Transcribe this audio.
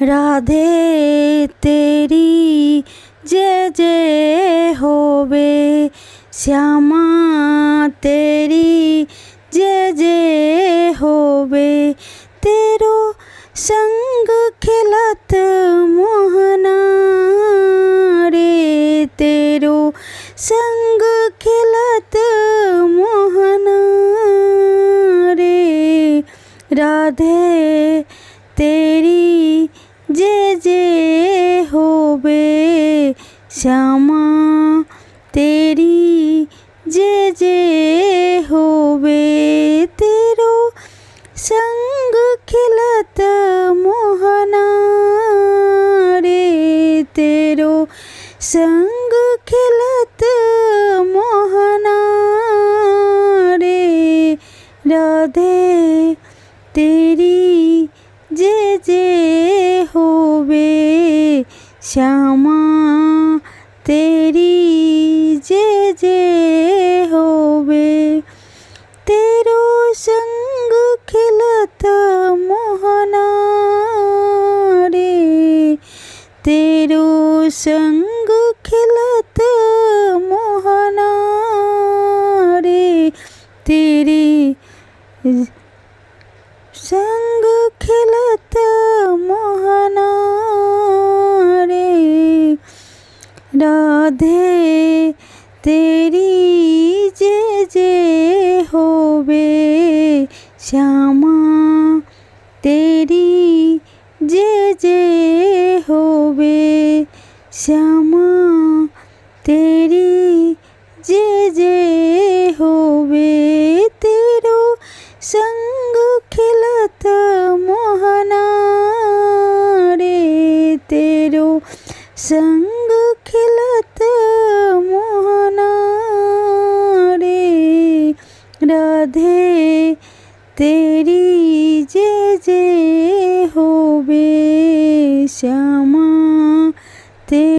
राधे तेरी जय जय होवे, श्यामा तेरी जय जय होवे। तेरो संग खिलत मोहना रे, तेरो संग खिलत मोहना रे। राधे तेरी जय जय होवे, श्यामा तेरी जय जय होवे। तेरो संग खिलत मोहना रे, तेरो संग खिलत मोहना रे। राधे तेरी जय जय होवे, श्यामा तेरी जय जय होवे। तेरो संग खिलत मोहना रे, तेरो संग खिलत मोहना रे। तेरी संग खिलत मोहना रे। राधे तेरी जय जय होवे, श्यामा तेरी जय जय होवे। श्यामा तेरी जय जय होवे। तेरो संग खिलत मोहना रे, तेरो संग खिलत मोहना रे। राधे तेरी जय जय होवे, श्यामा